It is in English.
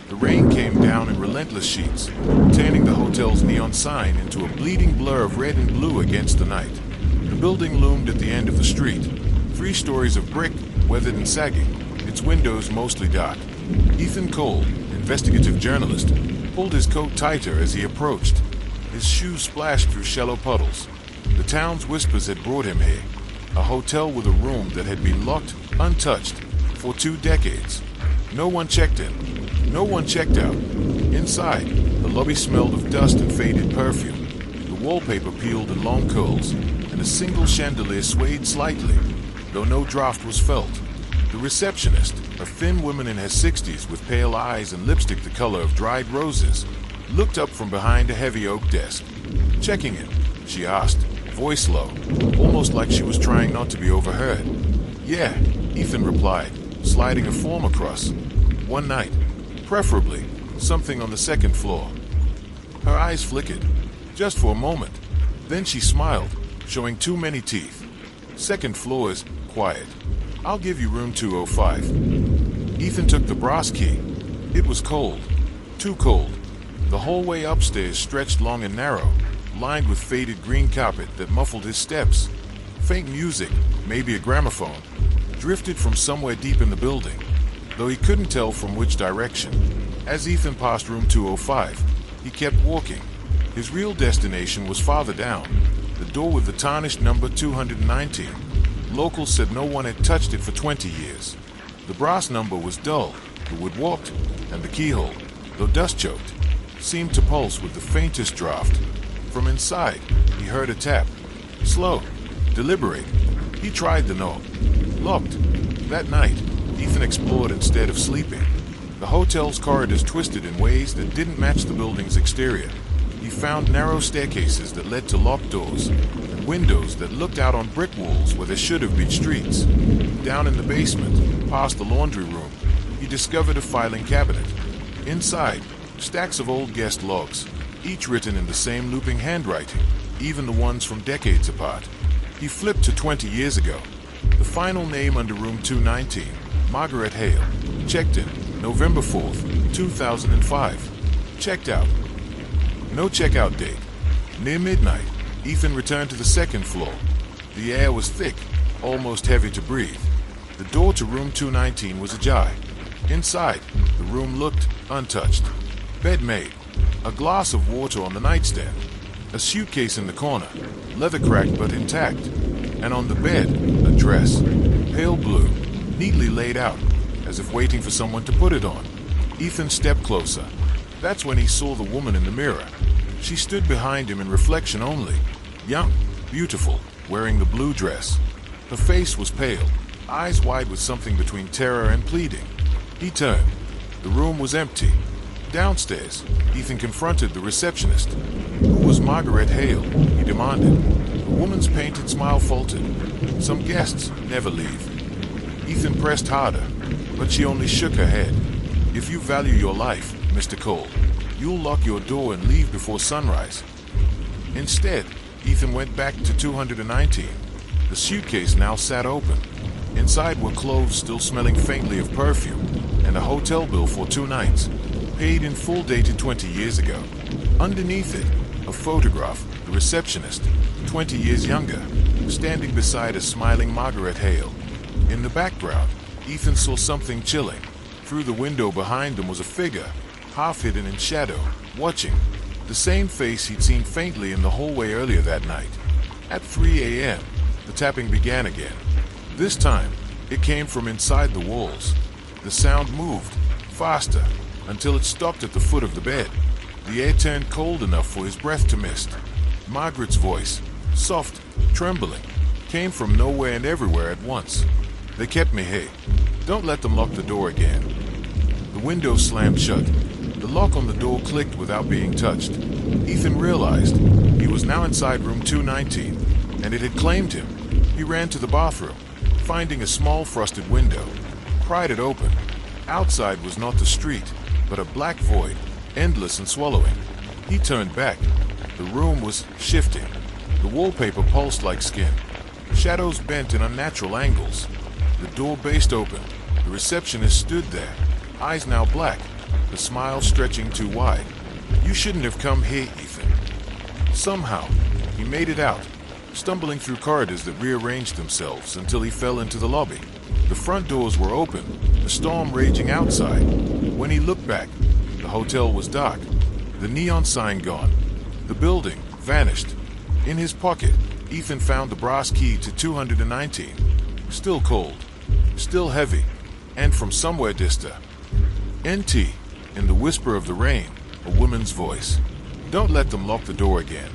The rain came down in relentless sheets, turning the hotel's neon sign into a bleeding blur of red and blue against the night. The building loomed at the end of the street, 3 stories of brick, weathered and sagging, its windows mostly dark. Ethan Cole, investigative journalist, pulled his coat tighter as he approached. His shoes splashed through shallow puddles. The town's whispers had brought him here, a hotel with a room that had been locked, untouched, for 2 decades. No one checked in. No one checked out. Inside, the lobby smelled of dust and faded perfume. The wallpaper peeled in long curls, and a single chandelier swayed slightly, though no draft was felt. The receptionist, a thin woman in her 60s with pale eyes and lipstick the color of dried roses, looked up from behind a heavy oak desk. "Checking in?" she asked, voice low, almost like she was trying not to be overheard. "Yeah," Ethan replied, sliding a form across. "One night. Preferably something on the 2nd floor." Her eyes flickered, just for a moment. Then she smiled, showing too many teeth. "2nd floor is quiet. I'll give you room 205. Ethan took the brass key. It was cold. Too cold. The hallway upstairs stretched long and narrow, lined with faded green carpet that muffled his steps. Faint music, maybe a gramophone, drifted from somewhere deep in the building, though he couldn't tell from which direction. As Ethan passed room 205, he kept walking. His real destination was farther down, the door with the tarnished number 219. Locals said no one had touched it for 20 years. The brass number was dull, the wood warped, and the keyhole, though dust-choked, seemed to pulse with the faintest draft. From inside, he heard a tap. Slow, deliberate. He tried the knob. Locked. That night, Ethan explored instead of sleeping. The hotel's corridors twisted in ways that didn't match the building's exterior. He found narrow staircases that led to locked doors, and windows that looked out on brick walls where there should have been streets. Down in the basement, past the laundry room, he discovered a filing cabinet. Inside, stacks of old guest logs, each written in the same looping handwriting, even the ones from decades apart. He flipped to 20 years ago. The final name under room 219, Margaret Hale. Checked in, November 4th, 2005. Checked out. No checkout date. Near midnight, Ethan returned to the 2nd floor. The air was thick, almost heavy to breathe. The door to room 219 was ajar. Inside, the room looked untouched. Bed made. A glass of water on the nightstand. A suitcase in the corner, leather cracked but intact. And on the bed, a dress, pale blue, neatly laid out, as if waiting for someone to put it on. Ethan stepped closer. That's when he saw the woman in the mirror. She stood behind him in reflection only. Young, beautiful, wearing the blue dress. Her face was pale, eyes wide with something between terror and pleading. He turned. The room was empty. Downstairs, Ethan confronted the receptionist. "Who was Margaret Hale?" he demanded. The woman's painted smile faltered. "Some guests never leave." Ethan pressed harder, but she only shook her head. "If you value your life, Mr. Cole, you'll lock your door and leave before sunrise." Instead, Ethan went back to 219. The suitcase now sat open. Inside were clothes still smelling faintly of perfume, and a hotel bill for 2 nights, paid in full dated 20 years ago. Underneath it, a photograph, the receptionist, 20 years younger, standing beside a smiling Margaret Hale. In the background, Ethan saw something chilling. Through the window behind them was a figure, half hidden in shadow, watching. The same face he'd seen faintly in the hallway earlier that night. At 3 a.m., the tapping began again. This time, it came from inside the walls. The sound moved, faster, until it stopped at the foot of the bed. The air turned cold enough for his breath to mist. Margaret's voice, soft, trembling, came from nowhere and everywhere at once. "They kept me here. Don't let them lock the door again." The window slammed shut. The lock on the door clicked without being touched. Ethan realized he was now inside room 219, and it had claimed him. He ran to the bathroom, finding a small frosted window, pried it open. Outside was not the street, but a black void, endless and swallowing. He turned back. The room was shifting. The wallpaper pulsed like skin. Shadows bent in unnatural angles. The door burst open. The receptionist stood there, eyes now black, the smile stretching too wide. "You shouldn't have come here, Ethan." Somehow, he made it out, stumbling through corridors that rearranged themselves until he fell into the lobby. The front doors were open, the storm raging outside. When he looked back, the hotel was dark, the neon sign gone. The building vanished. In his pocket, Ethan found the brass key to 219. Still cold, still heavy, and from somewhere distant. In the whisper of the rain, a woman's voice. "Don't let them lock the door again."